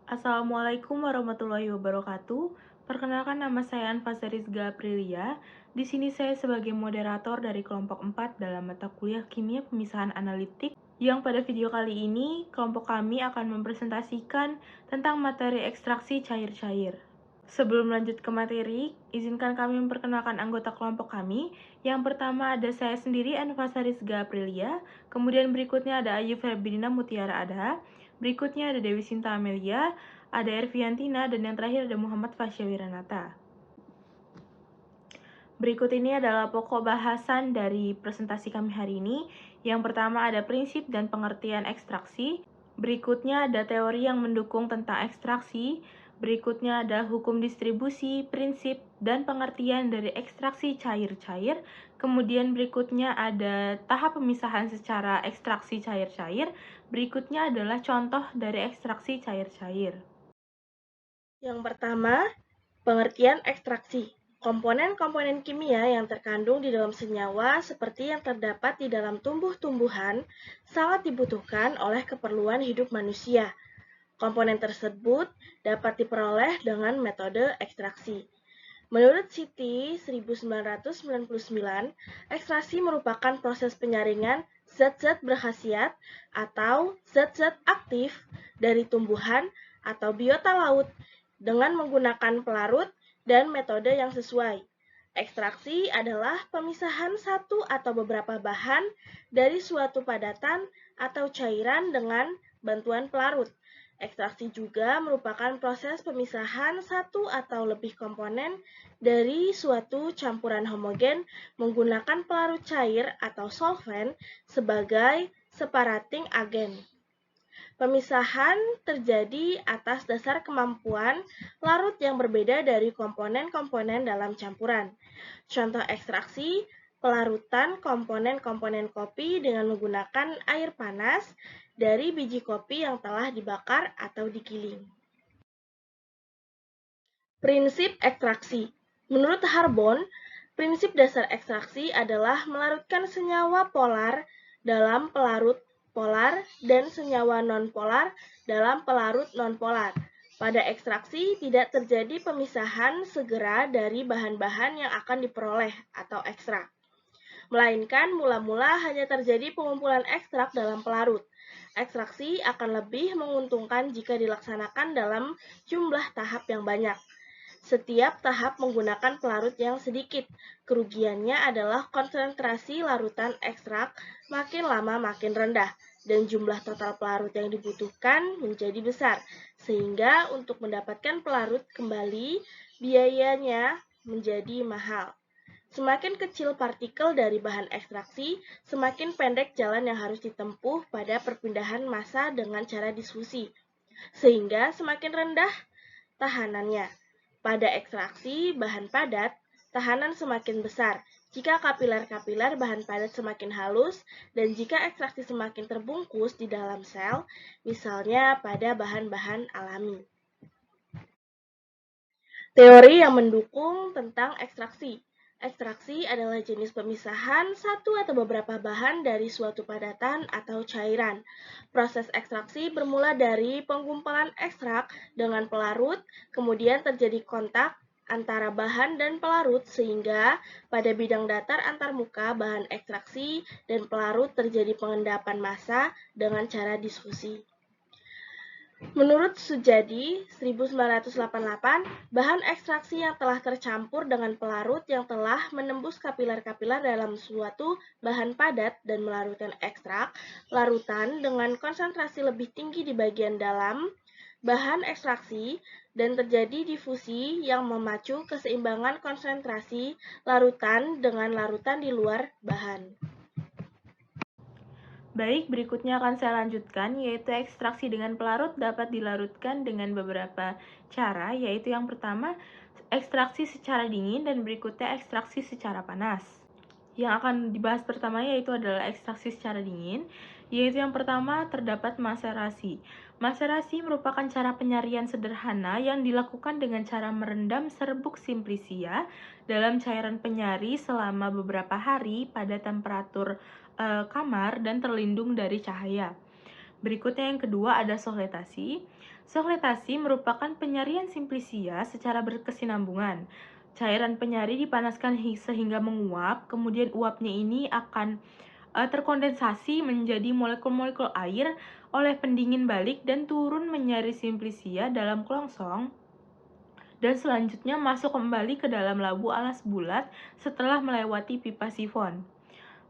Assalamualaikum warahmatullahi wabarakatuh. Perkenalkan, nama saya Anfasa Rizga Aprilia. Di sini saya sebagai moderator dari kelompok 4 dalam mata kuliah Kimia Pemisahan Analitik, yang pada video kali ini kelompok kami akan mempresentasikan tentang materi ekstraksi cair-cair. Sebelum lanjut ke materi, izinkan kami memperkenalkan anggota kelompok kami. Yang pertama ada saya sendiri, Anfasa Rizga Aprilia. Kemudian berikutnya ada Ayu Febrina Mutiara Adha. Berikutnya ada Dewi Sinta Amelia, ada Erviantina, dan yang terakhir ada Muhammad Fasya Wiranata. Berikut ini adalah pokok bahasan dari presentasi kami hari ini. Yang pertama ada prinsip dan pengertian ekstraksi. Berikutnya ada teori yang mendukung tentang ekstraksi. Berikutnya ada hukum distribusi, prinsip, dan pengertian dari ekstraksi cair-cair. Kemudian berikutnya ada tahap pemisahan secara ekstraksi cair-cair. Berikutnya adalah contoh dari ekstraksi cair-cair. Yang pertama, pengertian ekstraksi. Komponen-komponen kimia yang terkandung di dalam senyawa seperti yang terdapat di dalam tumbuh-tumbuhan sangat dibutuhkan oleh keperluan hidup manusia. Komponen tersebut dapat diperoleh dengan metode ekstraksi. Menurut Siti 1999, ekstraksi merupakan proses penyaringan zat-zat berkhasiat atau zat-zat aktif dari tumbuhan atau biota laut dengan menggunakan pelarut dan metode yang sesuai. Ekstraksi adalah pemisahan satu atau beberapa bahan dari suatu padatan atau cairan dengan bantuan pelarut. Ekstraksi juga merupakan proses pemisahan satu atau lebih komponen dari suatu campuran homogen menggunakan pelarut cair atau solvent sebagai separating agen. Pemisahan terjadi atas dasar kemampuan larut yang berbeda dari komponen-komponen dalam campuran. Contoh ekstraksi, pelarutan komponen-komponen kopi dengan menggunakan air panas dari biji kopi yang telah dibakar atau digiling. Prinsip ekstraksi. Menurut Harbon, prinsip dasar ekstraksi adalah melarutkan senyawa polar dalam pelarut polar dan senyawa nonpolar dalam pelarut nonpolar. Pada ekstraksi tidak terjadi pemisahan segera dari bahan-bahan yang akan diperoleh atau ekstrak, melainkan mula-mula hanya terjadi pengumpulan ekstrak dalam pelarut. Ekstraksi akan lebih menguntungkan jika dilaksanakan dalam jumlah tahap yang banyak. Setiap tahap menggunakan pelarut yang sedikit. Kerugiannya adalah konsentrasi larutan ekstrak makin lama makin rendah dan jumlah total pelarut yang dibutuhkan menjadi besar, sehingga untuk mendapatkan pelarut kembali biayanya menjadi mahal. Semakin kecil partikel dari bahan ekstraksi, semakin pendek jalan yang harus ditempuh pada perpindahan massa dengan cara difusi, sehingga semakin rendah tahanannya. Pada ekstraksi bahan padat, tahanan semakin besar jika kapiler-kapiler bahan padat semakin halus dan jika ekstraksi semakin terbungkus di dalam sel, misalnya pada bahan-bahan alami. Teori yang mendukung tentang ekstraksi. Ekstraksi adalah jenis pemisahan satu atau beberapa bahan dari suatu padatan atau cairan. Proses ekstraksi bermula dari pengumpulan ekstrak dengan pelarut, kemudian terjadi kontak antara bahan dan pelarut sehingga pada bidang datar antarmuka bahan ekstraksi dan pelarut terjadi pengendapan massa dengan cara difusi. Menurut Sujadi 1988, bahan ekstraksi yang telah tercampur dengan pelarut yang telah menembus kapiler-kapiler dalam suatu bahan padat dan melarutkan ekstrak, larutan dengan konsentrasi lebih tinggi di bagian dalam bahan ekstraksi dan terjadi difusi yang memacu keseimbangan konsentrasi larutan dengan larutan di luar bahan. Baik, berikutnya akan saya lanjutkan, yaitu ekstraksi dengan pelarut dapat dilarutkan dengan beberapa cara, yaitu yang pertama, ekstraksi secara dingin, dan berikutnya ekstraksi secara panas. Yang akan dibahas pertama yaitu adalah ekstraksi secara dingin, yaitu yang pertama terdapat maserasi. Maserasi merupakan cara penyarian sederhana yang dilakukan dengan cara merendam serbuk simplisia dalam cairan penyari selama beberapa hari pada temperatur kamar dan terlindung dari cahaya. Berikutnya yang kedua ada sohletasi. Sohletasi merupakan penyarian simplisia secara berkesinambungan. Cairan penyari dipanaskan sehingga menguap, kemudian uapnya ini akan terkondensasi menjadi molekul-molekul air oleh pendingin balik dan turun menyari simplisia dalam kelongsong dan selanjutnya masuk kembali ke dalam labu alas bulat setelah melewati pipa sifon.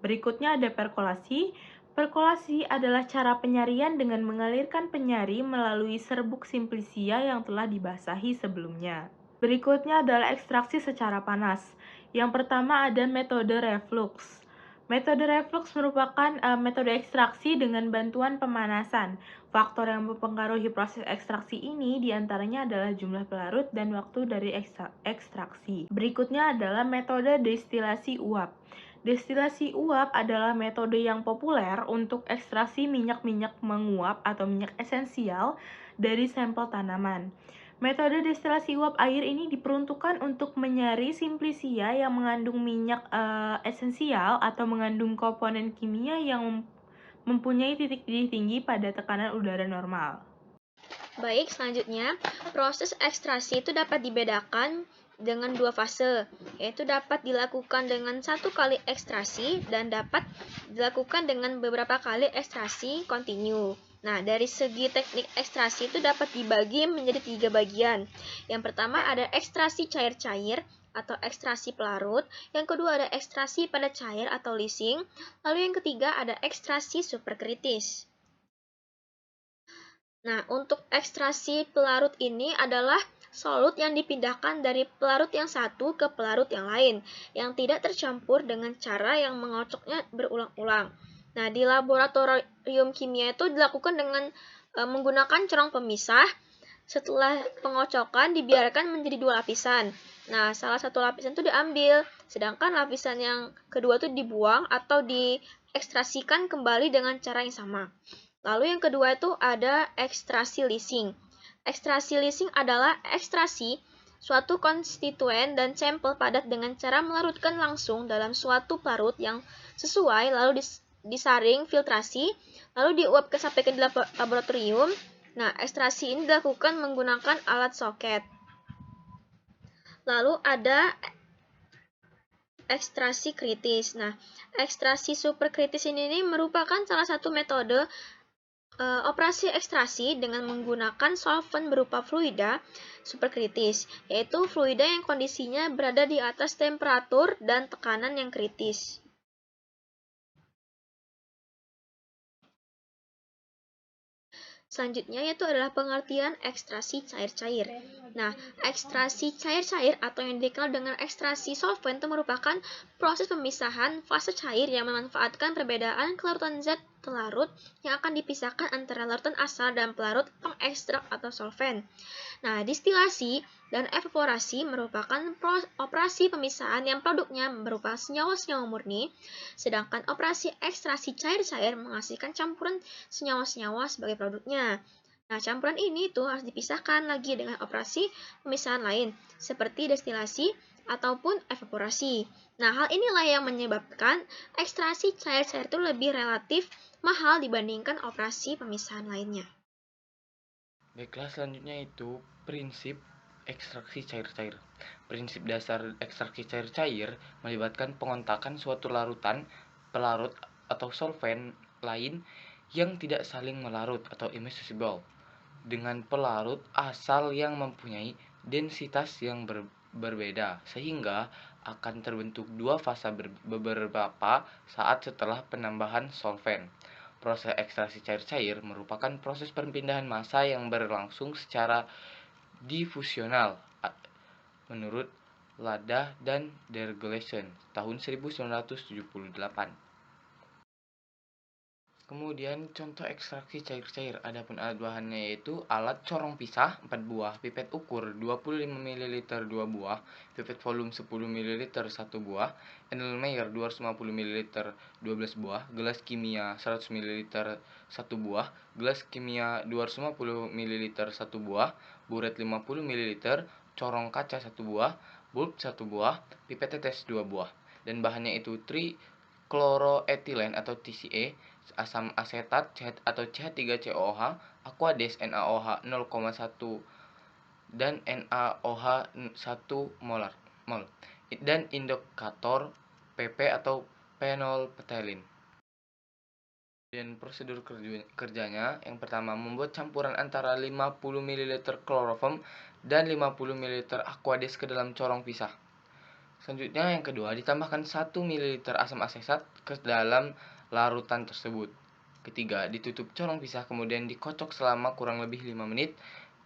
Berikutnya ada perkolasi. Perkolasi adalah cara penyarian dengan mengalirkan penyari melalui serbuk simplisia yang telah dibasahi sebelumnya. Berikutnya adalah ekstraksi secara panas. Yang pertama ada metode reflux. Metode reflux merupakan metode ekstraksi dengan bantuan pemanasan. Faktor yang mempengaruhi proses ekstraksi ini diantaranya adalah jumlah pelarut dan waktu dari ekstraksi. Berikutnya adalah metode destilasi uap. Destilasi uap adalah metode yang populer untuk ekstraksi minyak-minyak menguap atau minyak esensial dari sampel tanaman. Metode destilasi uap air ini diperuntukkan untuk menyari simplisia yang mengandung minyak esensial atau mengandung komponen kimia yang mempunyai titik didih tinggi pada tekanan udara normal. Baik, selanjutnya proses ekstraksi itu dapat dibedakan dengan dua fase, yaitu dapat dilakukan dengan satu kali ekstraksi dan dapat dilakukan dengan beberapa kali ekstraksi kontinu. Nah, dari segi teknik ekstraksi itu dapat dibagi menjadi 3 bagian. Yang pertama ada ekstraksi cair-cair atau ekstraksi pelarut, yang kedua ada ekstraksi pada cair atau leaching, lalu yang ketiga ada ekstraksi superkritis. Nah, untuk ekstraksi pelarut ini adalah solut yang dipindahkan dari pelarut yang satu ke pelarut yang lain, yang tidak tercampur dengan cara yang mengocoknya berulang-ulang. Nah, di laboratorium kimia itu dilakukan dengan menggunakan corong pemisah. Setelah pengocokan dibiarkan menjadi dua lapisan. Nah, salah satu lapisan itu diambil, sedangkan lapisan yang kedua itu dibuang atau diekstrasikan kembali dengan cara yang sama. Lalu yang kedua itu ada ekstraksi leaching. Ekstraksi leaching adalah ekstraksi suatu konstituen dan sampel padat dengan cara melarutkan langsung dalam suatu pelarut yang sesuai, lalu disaring filtrasi, lalu diuap sampai ke laboratorium. Nah, ekstraksi ini dilakukan menggunakan alat soket. Lalu ada ekstraksi kritis. Nah, ekstraksi superkritis ini merupakan salah satu metode operasi ekstraksi dengan menggunakan solvent berupa fluida superkritis, yaitu fluida yang kondisinya berada di atas temperatur dan tekanan yang kritis. Selanjutnya yaitu adalah pengertian ekstraksi cair-cair. Nah, ekstraksi cair-cair atau yang dikenal dengan ekstraksi solvent itu merupakan proses pemisahan fase cair yang memanfaatkan perbedaan kelarutan zat pelarut yang akan dipisahkan antara larutan asal dan pelarut pengekstrak atau solvent. Nah, distilasi dan evaporasi merupakan operasi pemisahan yang produknya berupa senyawa-senyawa murni, sedangkan operasi ekstraksi cair-cair menghasilkan campuran senyawa-senyawa sebagai produknya. Nah, campuran ini tuh harus dipisahkan lagi dengan operasi pemisahan lain, seperti destilasi ataupun evaporasi. Nah, hal inilah yang menyebabkan ekstraksi cair-cair itu lebih relatif mahal dibandingkan operasi pemisahan lainnya. Baiklah, selanjutnya itu prinsip ekstraksi cair-cair. Prinsip dasar ekstraksi cair-cair melibatkan pengontakan suatu larutan, pelarut, atau solvent lain yang tidak saling melarut atau immiscible dengan pelarut asal yang mempunyai densitas yang berbeda, sehingga akan terbentuk dua fase beberapa saat setelah penambahan solvent. Proses ekstraksi cair-cair merupakan proses perpindahan massa yang berlangsung secara difusional menurut Lada dan Dergelesen tahun 1978. Kemudian contoh ekstraksi cair-cair, adapun alat bahannya yaitu alat corong pisah 4 buah, pipet ukur 25 ml 2 buah, pipet volume 10 ml 1 buah, Erlenmeyer 250 ml 12 buah, gelas kimia 100 ml 1 buah, gelas kimia 250 ml 1 buah, buret 50 ml, corong kaca 1 buah, bulb 1 buah, pipet tetes 2 buah. Dan bahannya itu trichloroethylene atau TCA asam asetat atau CH3COOH, Aquades NaOH 0,1 dan NaOH 1 mol, dan indikator PP atau phenolphthalein. Dan prosedur kerjanya, yang pertama membuat campuran antara 50 ml kloroform dan 50 ml Aquades ke dalam corong pisah. Selanjutnya yang kedua, ditambahkan 1 ml asam asetat ke dalam larutan tersebut. Ketiga, ditutup corong pisah kemudian dikocok selama kurang lebih 5 menit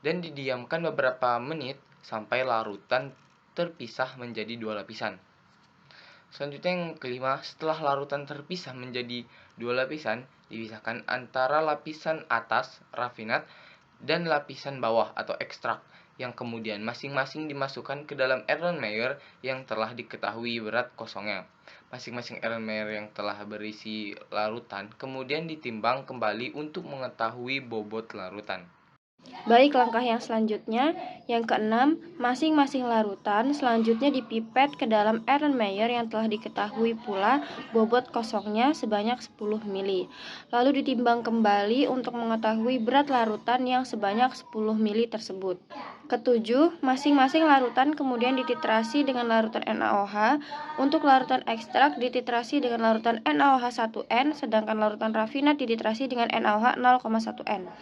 dan didiamkan beberapa menit sampai larutan terpisah menjadi 2 lapisan. Selanjutnya yang kelima, setelah larutan terpisah menjadi 2 lapisan, dipisahkan antara lapisan atas, rafinat, dan lapisan bawah atau ekstrak, yang kemudian masing-masing dimasukkan ke dalam Erlenmeyer yang telah diketahui berat kosongnya. Masing-masing Erlenmeyer yang telah berisi larutan kemudian ditimbang kembali untuk mengetahui bobot larutan. Baik, langkah yang selanjutnya, yang keenam, masing-masing larutan selanjutnya dipipet ke dalam Erlenmeyer yang telah diketahui pula bobot kosongnya sebanyak 10 mili. Lalu ditimbang kembali untuk mengetahui berat larutan yang sebanyak 10 mili tersebut. Ketujuh, masing-masing larutan kemudian dititrasi dengan larutan NaOH. Untuk larutan ekstrak dititrasi dengan larutan NaOH 1N, sedangkan larutan rafinat dititrasi dengan NaOH 0,1N.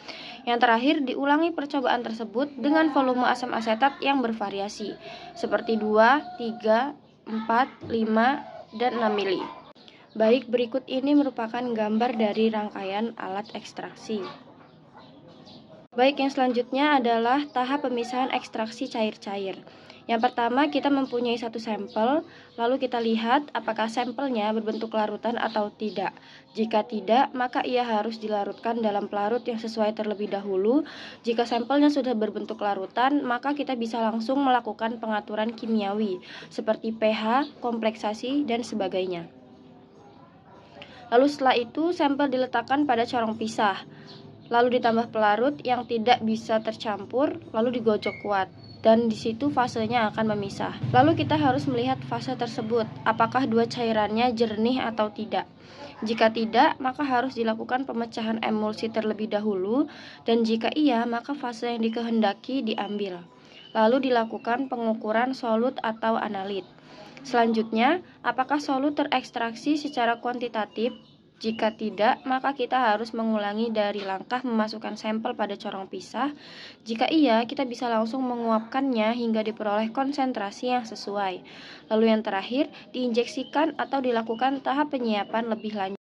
Yang terakhir, diulangi percobaan tersebut dengan volume asam asetat yang bervariasi, seperti 2, 3, 4, 5, dan 6 mili. Baik, berikut ini merupakan gambar dari rangkaian alat ekstraksi. Baik, yang selanjutnya adalah tahap pemisahan ekstraksi cair-cair. Yang pertama, kita mempunyai satu sampel, lalu kita lihat apakah sampelnya berbentuk larutan atau tidak. Jika tidak, maka ia harus dilarutkan dalam pelarut yang sesuai terlebih dahulu. Jika sampelnya sudah berbentuk larutan, maka kita bisa langsung melakukan pengaturan kimiawi, seperti pH, kompleksasi, dan sebagainya. Lalu setelah itu, sampel diletakkan pada corong pisah, lalu ditambah pelarut yang tidak bisa tercampur, lalu digocok kuat. Dan di situ fasenya akan memisah. Lalu kita harus melihat fase tersebut, apakah dua cairannya jernih atau tidak. Jika tidak, maka harus dilakukan pemecahan emulsi terlebih dahulu, dan jika iya, maka fase yang dikehendaki diambil. Lalu dilakukan pengukuran solut atau analit. Selanjutnya, apakah solut terekstraksi secara kuantitatif? Jika tidak, maka kita harus mengulangi dari langkah memasukkan sampel pada corong pisah. Jika iya, kita bisa langsung menguapkannya hingga diperoleh konsentrasi yang sesuai. Lalu yang terakhir, diinjeksikan atau dilakukan tahap penyiapan lebih lanjut.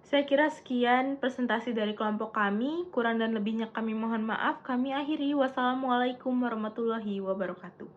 Saya kira sekian presentasi dari kelompok kami. Kurang dan lebihnya kami mohon maaf. Kami akhiri. Wassalamualaikum warahmatullahi wabarakatuh.